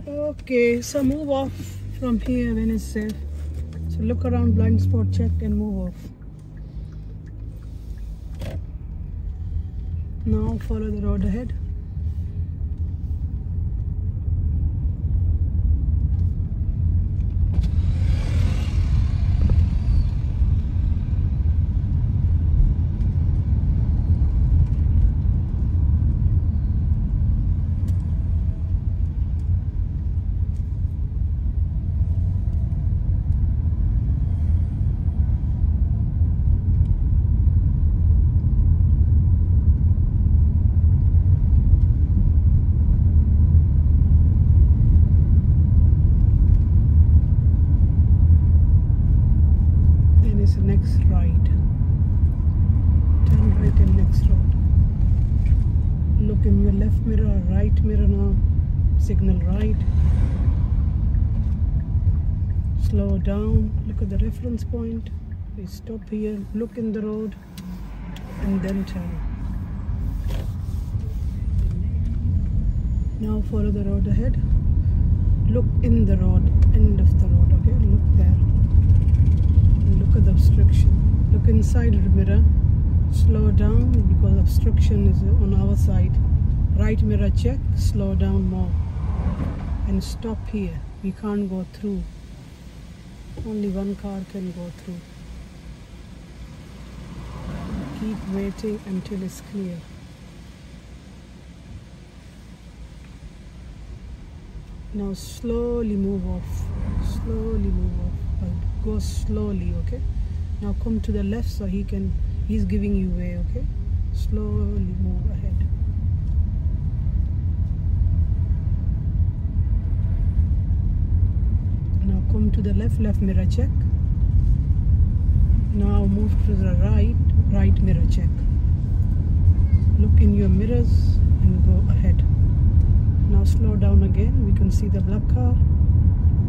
Okay, so move off from here when it's safe. So look around, blind spot check and move off. Now follow the road ahead. Next right, turn right in next road. Look in your left mirror, right mirror now, signal right, slow down, look at the reference point, we stop here, look in the road and then turn. Now follow the road ahead, look in the road, end of the road, okay, look there. Look at the obstruction. Look inside the mirror. Slow down because obstruction is on our side. Right mirror check. Slow down more. And stop here. We can't go through. Only one car can go through. Keep waiting until it's clear. Now slowly move off. Slowly move off. Go slowly, okay? Now come to the left so he's giving you way, okay? Slowly move ahead. Now come to the left, left mirror check. Now move to the right, right mirror check. Look in your mirrors and go ahead. Now slow down again, we can see the black car.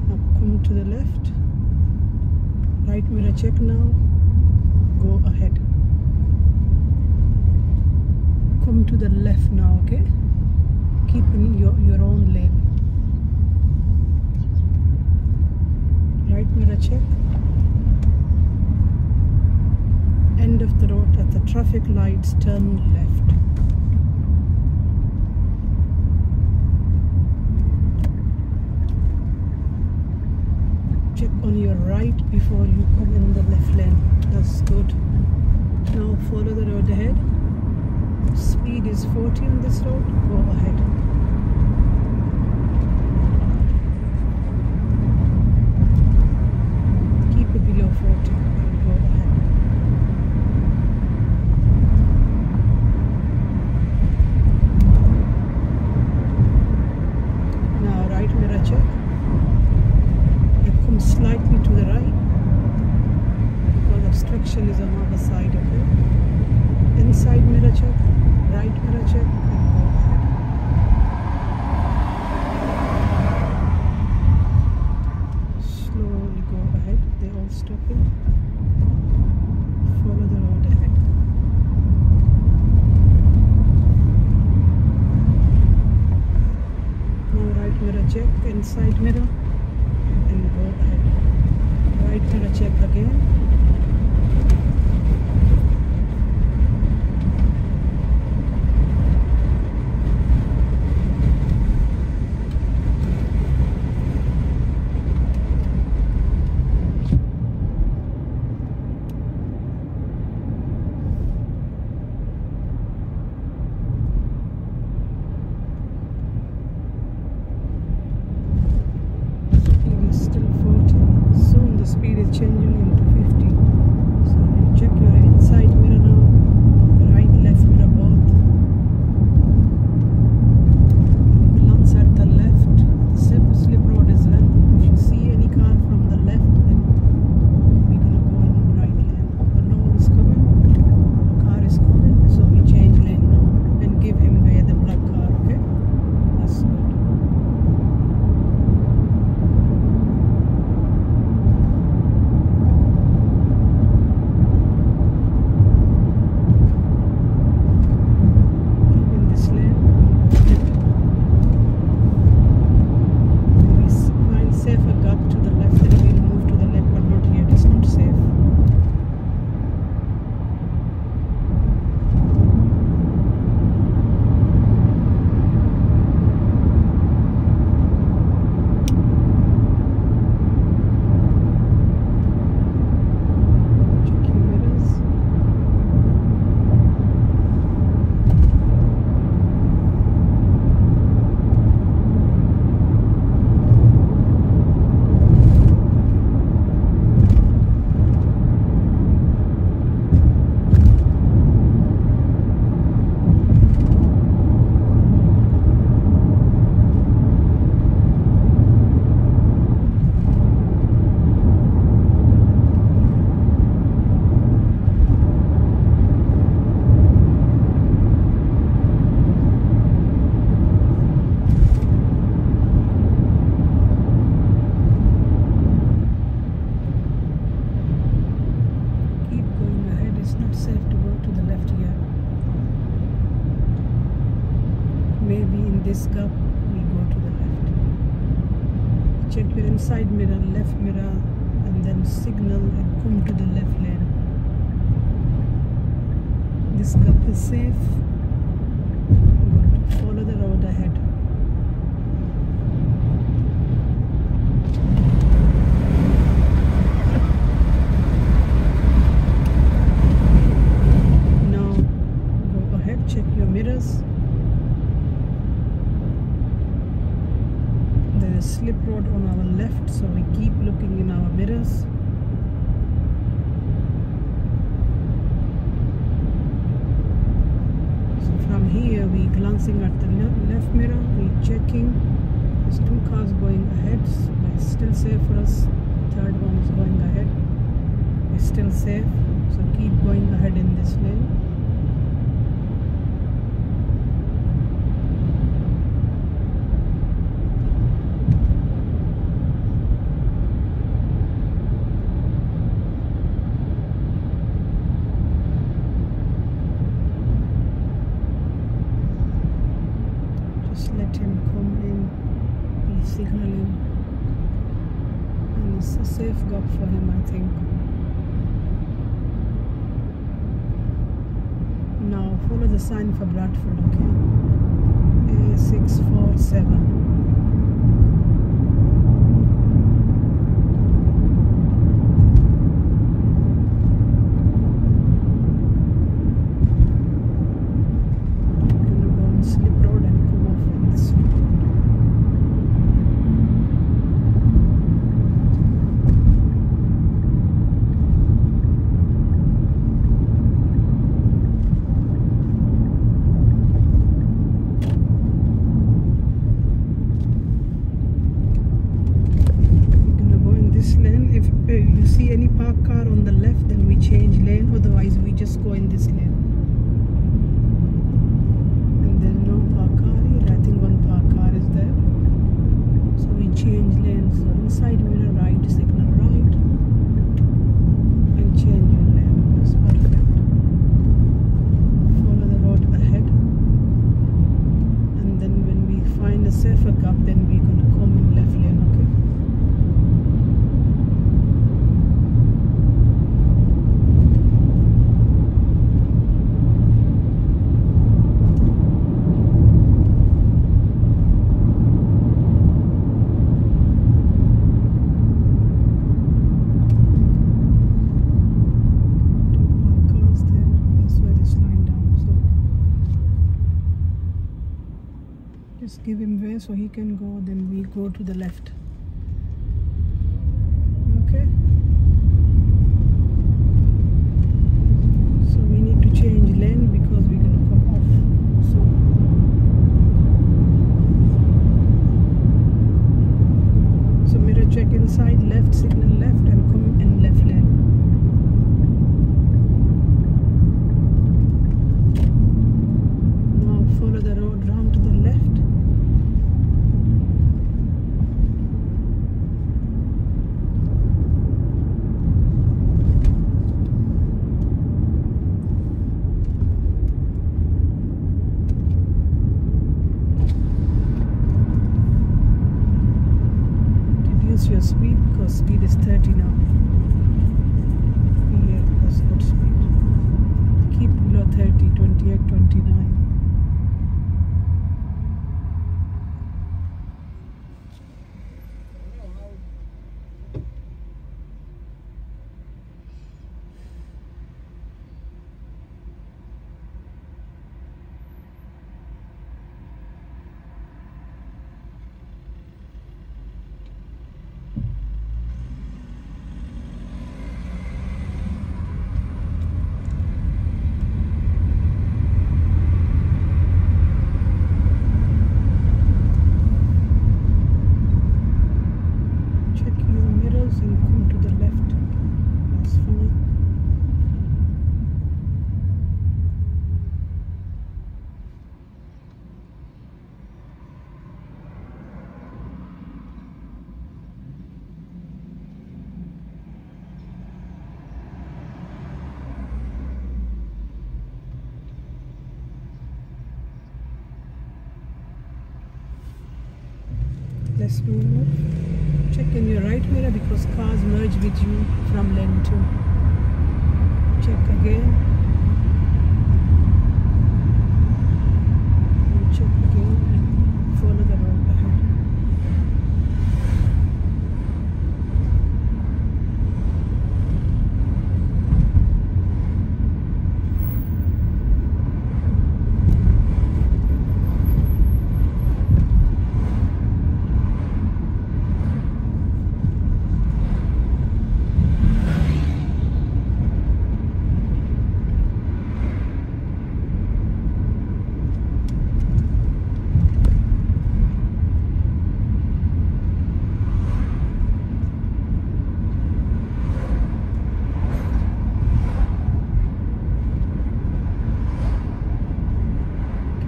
Now come to the left. Right mirror check now, go ahead. Come to the left now, okay? Keep in your own lane. Right mirror check. End of the road at the traffic lights, turn left. Check on your right before you come in the left lane. That's good. Now follow the road ahead. Speed is 40 on this road. Go ahead. Keep it below 40 and go ahead. Now right mirror check. Slightly to the right because obstruction is on our side, okay? Inside mirror check, right mirror check and go ahead. Slowly go ahead, they're all stopping. Follow the road ahead. Now right mirror check, inside mirror. And go ahead. Right mirror check again. Still 40. Soon the speed is changing into 50. this gap, we go to the left. Check your inside mirror, left mirror, and then signal and come to the left lane. This gap is safe. Follow the road ahead. Now go ahead, check your mirrors. There is slip road on our left, so we keep looking in our mirrors. From here, we glancing at the left mirror, we checking. There's 2 cars going ahead, but it's still safe for us. Third one is going ahead. It's still safe, so keep going ahead in this lane. Let him come in, be signaling, and it's a safe gap for him, I think. Now follow the sign for Bradford, okay? A647. You see any parked car on the left, then we change lane, otherwise we just go in this lane. And there's no parked car here. I think one parked car is there, so we change lanes. So inside mirror right, signal right, and change your lane. That's perfect. Follow the road ahead, and then when we find a safer gap, then we're gonna come in left lane, okay? Just give him way so he can go, then we go to the left. Okay? So we need to change lane because we're going to come off. So mirror check inside, left, signal left, and come in left lane. Now follow the road round to the left. Your speed, because speed is 30 now. Yeah, that's good speed. Keep below 30, 28, 29. Let's move. Check in your right mirror because cars merge with you from lane 2. Check again. And check again and follow the road ahead.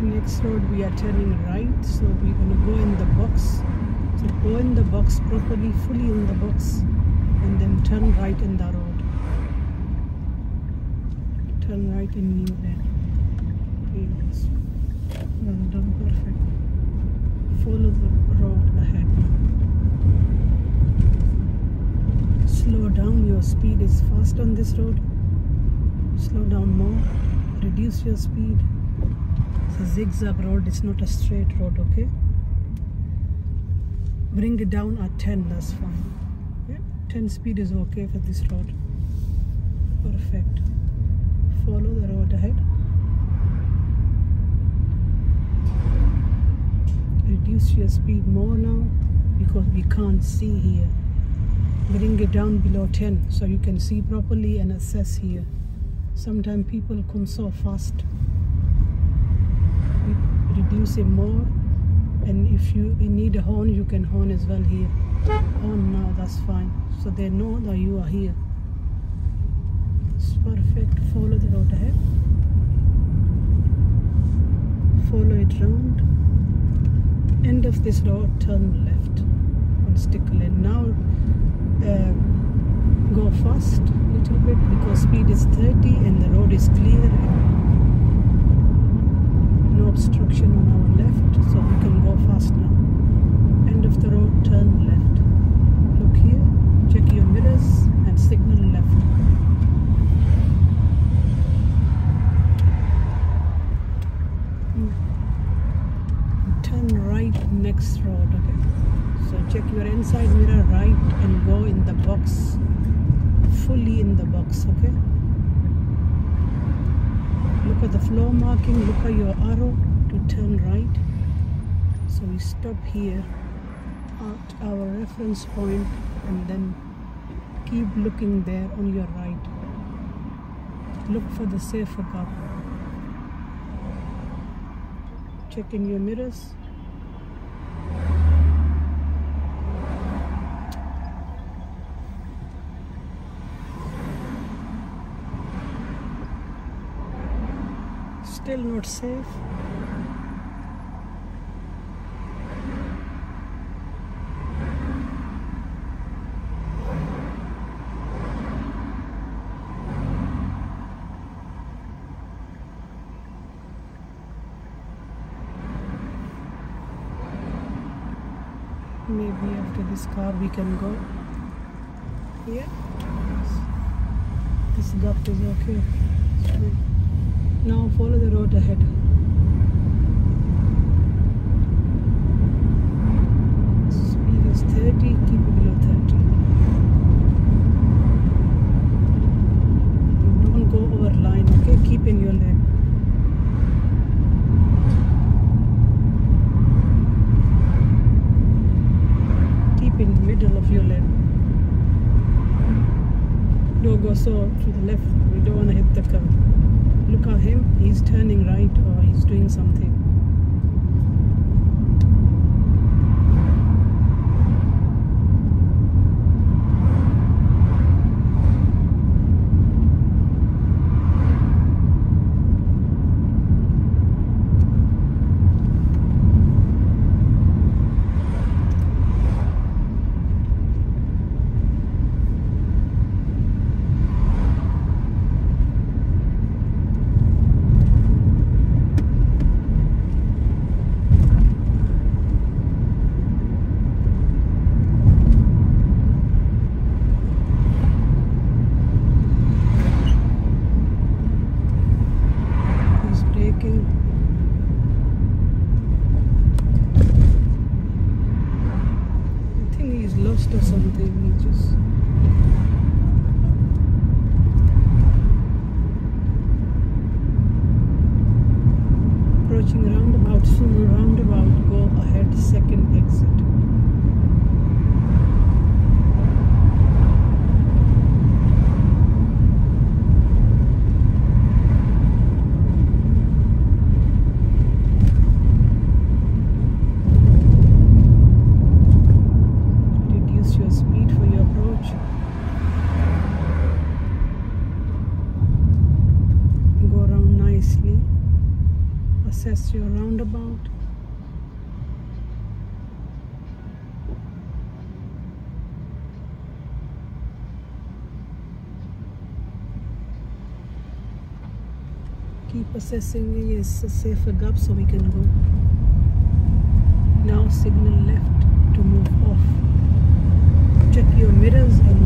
Next road we are turning right, so we're going to go in the box. So go in the box properly, fully in the box, and then turn right in the road. Turn right in new lane. Yes. Well done, perfect. Follow the road ahead. Slow down, your speed is fast on this road. Slow down more, reduce your speed. It's a zigzag road, it's not a straight road, okay? Bring it down at 10, that's fine. Yeah, 10 speed is okay for this road. Perfect. Follow the road ahead. Reduce your speed more now because we can't see here. Bring it down below 10 so you can see properly and assess here. Sometimes people come so fast. Reduce it more, and if you need a horn, you can horn as well here. Horn now, that's fine, so they know that you are here. It's perfect. Follow the road ahead. Follow it round. End of this road, turn left on stick lane. Now go fast a little bit because speed is 30 and the road is clear. No obstruction on our left, so we can go fast now. End of the road, turn left. Look here, check your mirrors and signal left. Turn right next road, okay? So check your inside mirror right and go in the box, fully in the box, okay? Look at the floor marking, look at your arrow to turn right. So we stop here at our reference point and then keep looking there on your right. Look for the safer car. Check in your mirrors. Still not safe. Maybe after this car we can go. Yeah. This gap is okay. Now follow the road ahead. Speed is 30, keep it below 30. Don't go over line, okay? Keep in your lane. Keep in the middle of your lane. Don't go so to the left, we don't want to hit the car. Look at him, he's turning right or he's doing something. lost or something. He just approaching roundabout. Soon roundabout. Go ahead. Second exit. Assess your roundabout. Keep assessing. Is a safer gap so we can go. Now signal left to move off. Check your mirrors and